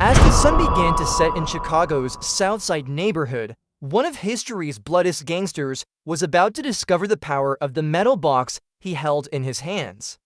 As the sun began to set in Chicago's South Side neighborhood, one of history's bloodiest gangsters was about to discover the power of the metal box he held in his hands.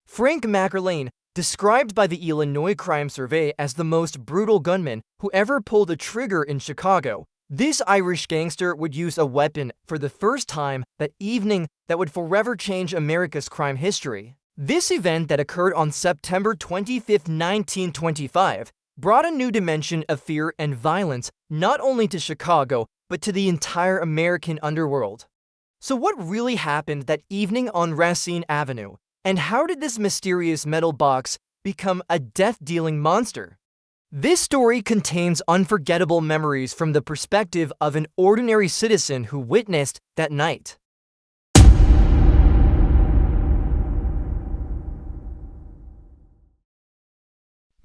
Frank McErlane, described by the Illinois Crime Survey as the most brutal gunman who ever pulled a trigger in Chicago, this Irish gangster would use a weapon for the first time that evening that would forever change America's crime history. This event that occurred on September 25, 1925, brought a new dimension of fear and violence not only to Chicago, but to the entire American underworld. So what really happened that evening on Racine Avenue? And how did this mysterious metal box become a death-dealing monster? This story contains unforgettable memories from the perspective of an ordinary citizen who witnessed that night.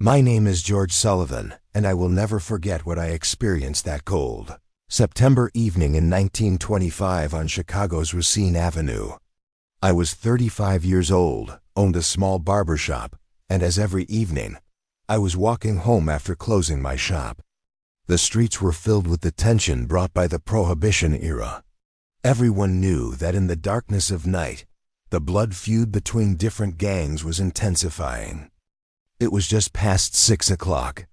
My name is George Sullivan, and I will never forget what I experienced that cold September evening in 1925 on Chicago's Racine Avenue. I was 35 years old, owned a small barber shop, and as every evening, I was walking home after closing my shop. The streets were filled with the tension brought by the Prohibition era. Everyone knew that in the darkness of night, the blood feud between different gangs was intensifying. It was just past 6 o'clock.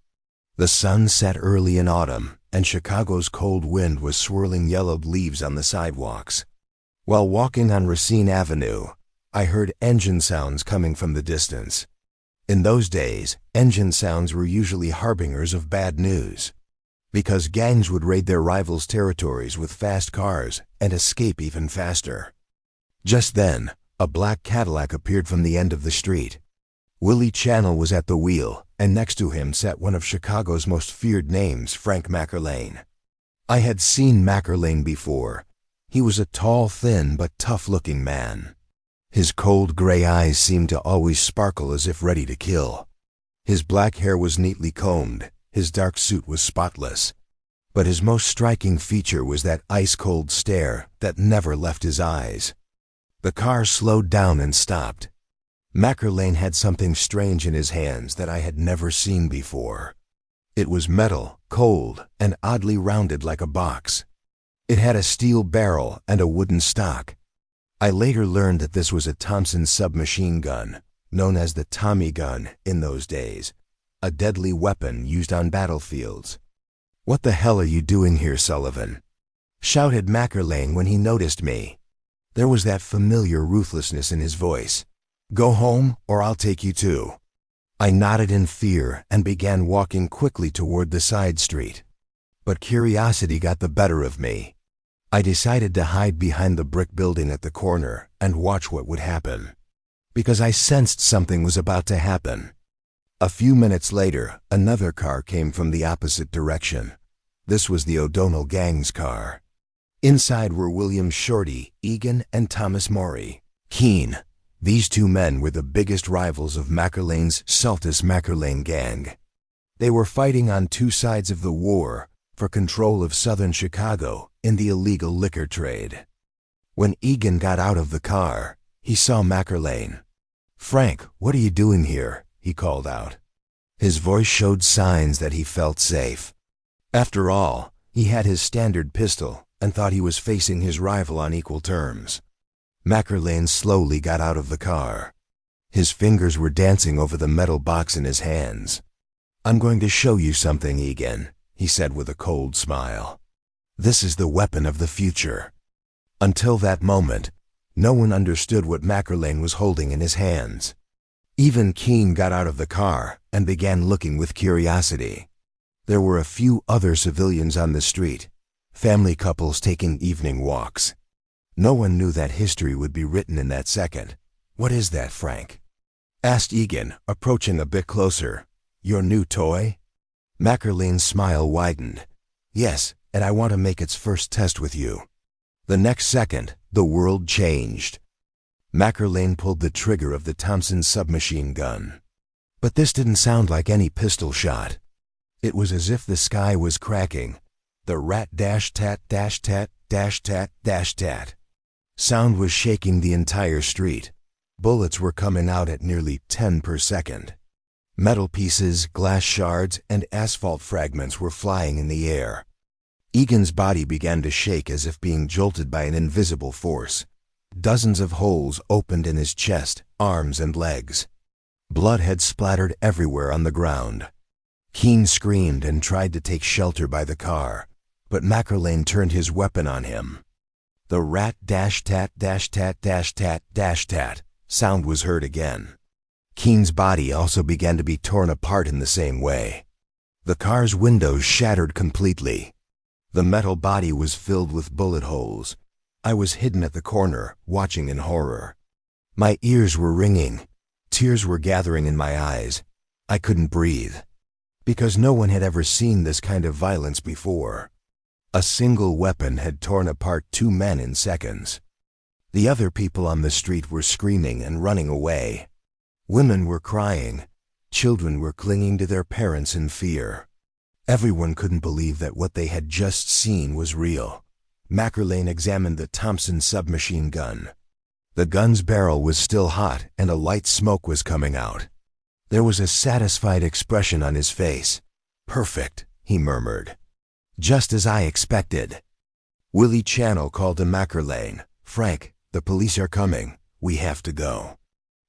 The sun set early in autumn, and Chicago's cold wind was swirling yellowed leaves on the sidewalks. While walking on Racine Avenue, I heard engine sounds coming from the distance. In those days, engine sounds were usually harbingers of bad news, because gangs would raid their rivals' territories with fast cars and escape even faster. Just then, a black Cadillac appeared from the end of the street. Willie Channel was at the wheel, and next to him sat one of Chicago's most feared names, Frank McErlane. I had seen McErlane before. He was a tall, thin, but tough-looking man. His cold gray eyes seemed to always sparkle as if ready to kill. His black hair was neatly combed, his dark suit was spotless. But his most striking feature was that ice-cold stare that never left his eyes. The car slowed down and stopped. McErlane had something strange in his hands that I had never seen before. It was metal, cold, and oddly rounded like a box. It had a steel barrel and a wooden stock. I later learned that this was a Thompson submachine gun, known as the Tommy gun in those days, a deadly weapon used on battlefields. "What the hell are you doing here, Sullivan?" shouted McErlane when he noticed me. There was that familiar ruthlessness in his voice. "Go home, or I'll take you too." I nodded in fear and began walking quickly toward the side street. But curiosity got the better of me. I decided to hide behind the brick building at the corner and watch what would happen, because I sensed something was about to happen. A few minutes later, another car came from the opposite direction. This was the O'Donnell gang's car. Inside were William Shorty, Egan, and Thomas Morey. Keene. These two men were the biggest rivals of McErlane's Saltus McErlane gang. They were fighting on two sides of the war for control of southern Chicago in the illegal liquor trade. When Egan got out of the car, he saw McErlane. "Frank, what are you doing here?" he called out. His voice showed signs that he felt safe. After all, he had his standard pistol and thought he was facing his rival on equal terms. McErlane slowly got out of the car. His fingers were dancing over the metal box in his hands. "I'm going to show you something, Egan," he said with a cold smile. "This is the weapon of the future." Until that moment, no one understood what McErlane was holding in his hands. Even Keene got out of the car and began looking with curiosity. There were a few other civilians on the street, family couples taking evening walks. No one knew that history would be written in that second. "What is that, Frank?" asked Egan, approaching a bit closer. "Your new toy?" McErlane's smile widened. "Yes, and I want to make its first test with you." The next second, the world changed. McErlane pulled the trigger of the Thompson Submachine gun. But this didn't sound like any pistol shot. It was as if the sky was cracking. The rat-tat-tat-tat-tat-tat sound was shaking the entire street. Bullets were coming out at nearly 10 per second. Metal pieces, glass shards, and asphalt fragments were flying in the air. Egan's body began to shake as if being jolted by an invisible force. Dozens of holes opened in his chest, arms, and legs. Blood had splattered everywhere on the ground. Keene screamed and tried to take shelter by the car, but McErlane turned his weapon on him. The rat-tat-tat-tat-tat sound was heard again. Keene's body also began to be torn apart in the same way. The car's windows shattered completely. The metal body was filled with bullet holes. I was hidden at the corner, watching in horror. My ears were ringing. Tears were gathering in my eyes. I couldn't breathe. Because no one had ever seen this kind of violence before. A single weapon had torn apart 2 men in seconds. The other people on the street were screaming and running away. Women were crying. Children were clinging to their parents in fear. Everyone couldn't believe that what they had just seen was real. McErlane examined the Thompson submachine gun. The gun's barrel was still hot and a light smoke was coming out. There was a satisfied expression on his face. "Perfect," he murmured. "Just as I expected." Willie Channel called to McErlane. "Frank, the police are coming. We have to go."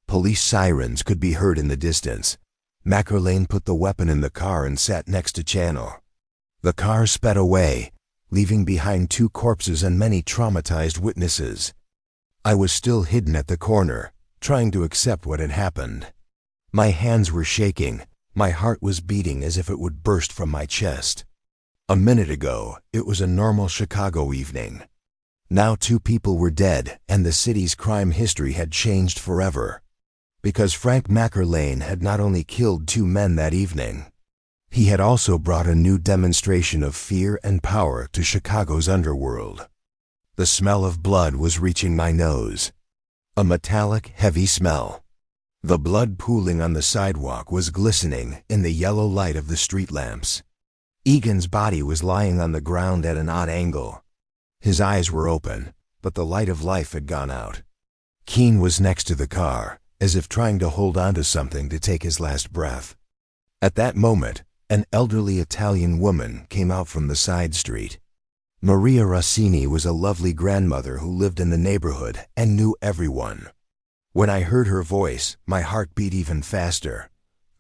Police sirens could be heard in the distance. McErlane put the weapon in the car and sat next to Channel. The car sped away, leaving behind 2 corpses and many traumatized witnesses. I was still hidden at the corner, trying to accept what had happened. My hands were shaking. My heart was beating as if it would burst from my chest. A minute ago, it was a normal Chicago evening. Now 2 people were dead, and the city's crime history had changed forever. Because Frank McErlane had not only killed 2 men that evening, he had also brought a new demonstration of fear and power to Chicago's underworld. The smell of blood was reaching my nose. A metallic, heavy smell. The blood pooling on the sidewalk was glistening in the yellow light of the street lamps. Egan's body was lying on the ground at an odd angle. His eyes were open, but the light of life had gone out. Keene was next to the car, as if trying to hold on to something to take his last breath. At that moment, an elderly Italian woman came out from the side street. Maria Racine was a lovely grandmother who lived in the neighborhood and knew everyone. When I heard her voice, my heart beat even faster.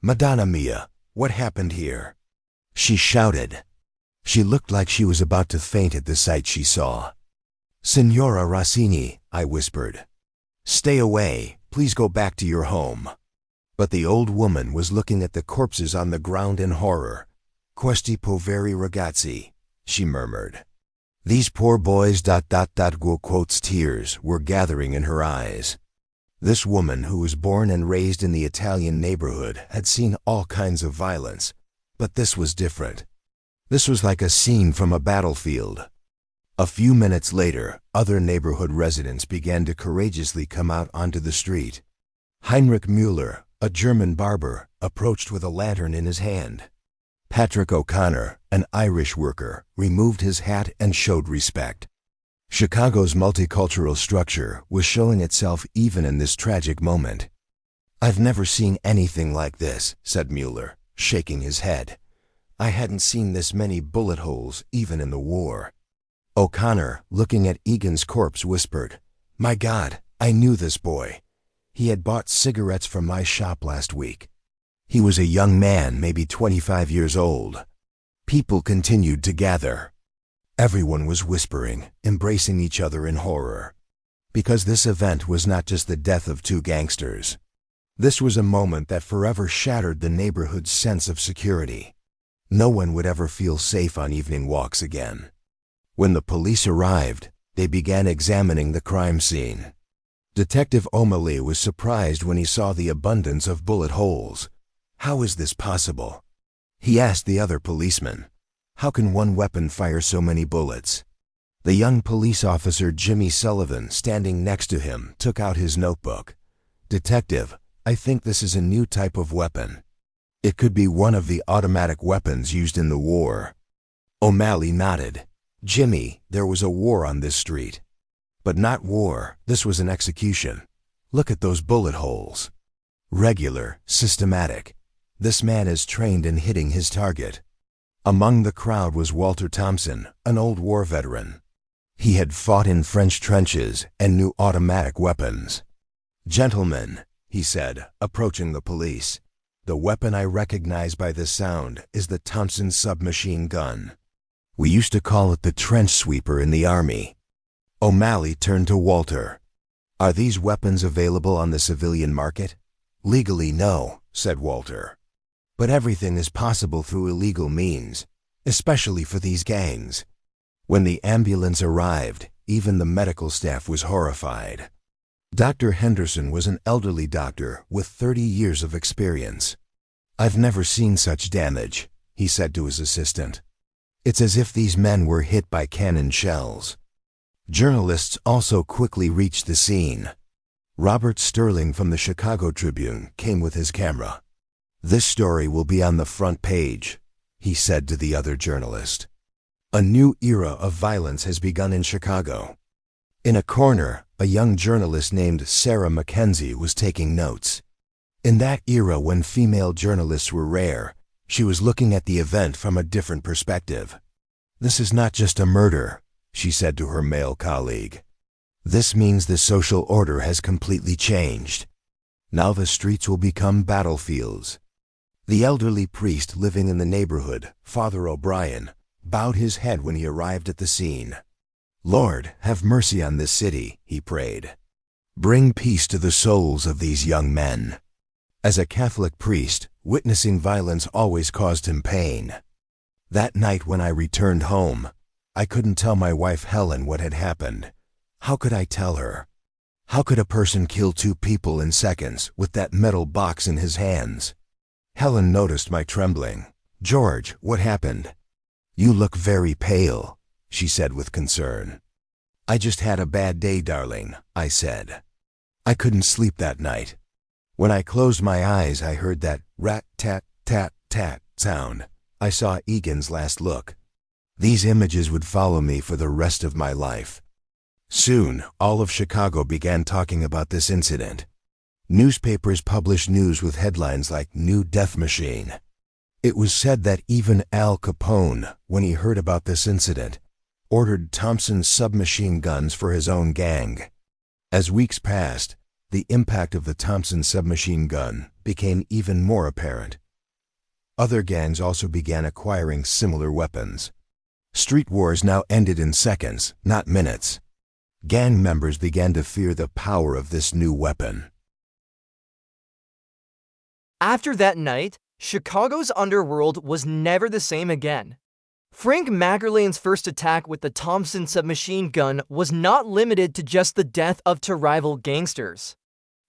"Madonna mia, what happened here?" she shouted. She looked like she was about to faint at the sight she saw. "Signora Racine," I whispered. "Stay away. Please go back to your home." But the old woman was looking at the corpses on the ground in horror. "Questi poveri ragazzi," she murmured. These poor boys... Tears were gathering in her eyes. This woman, who was born and raised in the Italian neighborhood, had seen all kinds of violence. But this was different. This was like a scene from a battlefield. A few minutes later, other neighborhood residents began to courageously come out onto the street. Heinrich Müller, a German barber, approached with a lantern in his hand. Patrick O'Connor, an Irish worker, removed his hat and showed respect. Chicago's multicultural structure was showing itself even in this tragic moment. "I've never seen anything like this," said Müller, shaking his head. "I hadn't seen this many bullet holes even in the war." O'Connor, looking at Egan's corpse, whispered, "My God, I knew this boy. He had bought cigarettes from my shop last week." He was a young man, maybe 25 years old. People continued to gather. Everyone was whispering, embracing each other in horror. Because this event was not just the death of 2 gangsters. This was a moment that forever shattered the neighborhood's sense of security. No one would ever feel safe on evening walks again. When the police arrived, they began examining the crime scene. Detective O'Malley was surprised when he saw the abundance of bullet holes. "How is this possible?" he asked the other policeman. "How can one weapon fire so many bullets?" The young police officer Jimmy Sullivan, standing next to him, took out his notebook. "Detective, I think this is a new type of weapon. It could be one of the automatic weapons used in the war." O'Malley nodded. "Jimmy, there was a war on this street." "But not war, this was an execution. Look at those bullet holes. Regular, systematic. This man is trained in hitting his target. Among the crowd was Walter Thompson, an old war veteran. He had fought in French trenches and knew automatic weapons. "Gentlemen," he said, approaching the police, "the weapon I recognize by this sound is the Thompson Submachine gun. We used to call it the trench sweeper in the Army." O'Malley turned to Walter. "Are these weapons available on the civilian market?" "Legally, no," said Walter. "But everything is possible through illegal means, especially for these gangs." When the ambulance arrived, even the medical staff was horrified. Dr. Henderson was an elderly doctor with 30 years of experience. "I've never seen such damage," he said to his assistant. "It's as if these men were hit by cannon shells." Journalists also quickly reached the scene. Robert Sterling from the Chicago Tribune came with his camera. "This story will be on the front page," he said to the other journalist. "A new era of violence has begun in Chicago." In a corner, a young journalist named Sarah Mackenzie was taking notes. In that era when female journalists were rare, she was looking at the event from a different perspective. "This is not just a murder," she said to her male colleague. "This means the social order has completely changed. Now the streets will become battlefields." The elderly priest living in the neighborhood, Father O'Brien, bowed his head when he arrived at the scene. "Lord, have mercy on this city," he prayed. "Bring peace to the souls of these young men." As a Catholic priest, witnessing violence always caused him pain. "That night when I returned home, I couldn't tell my wife Helen what had happened. How could I tell her? How could a person kill 2 people in seconds with that metal box in his hands?" Helen noticed my trembling. "George, what happened?" "You look very pale," she said with concern. "I just had a bad day, darling," I said. "I couldn't sleep that night. When I closed my eyes, I heard that rat-tat-tat-tat sound. I saw Egan's last look. These images would follow me for the rest of my life." Soon, all of Chicago began talking about this incident. Newspapers published news with headlines like "New Death Machine." It was said that even Al Capone, when he heard about this incident, ordered Thompson submachine guns for his own gang. As weeks passed, the impact of the Thompson submachine gun became even more apparent. Other gangs also began acquiring similar weapons. Street wars now ended in seconds, not minutes. Gang members began to fear the power of this new weapon. After that night, Chicago's underworld was never the same again. Frank McErlane's first attack with the Thompson submachine gun was not limited to just the death of 2 rival gangsters.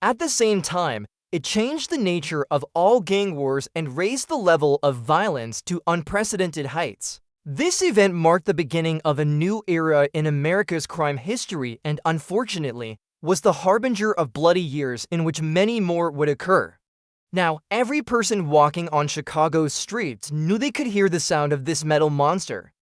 At the same time, it changed the nature of all gang wars and raised the level of violence to unprecedented heights. This event marked the beginning of a new era in America's crime history and, unfortunately, was the harbinger of bloody years in which many more would occur. Now, every person walking on Chicago's streets knew they could hear the sound of this metal monster.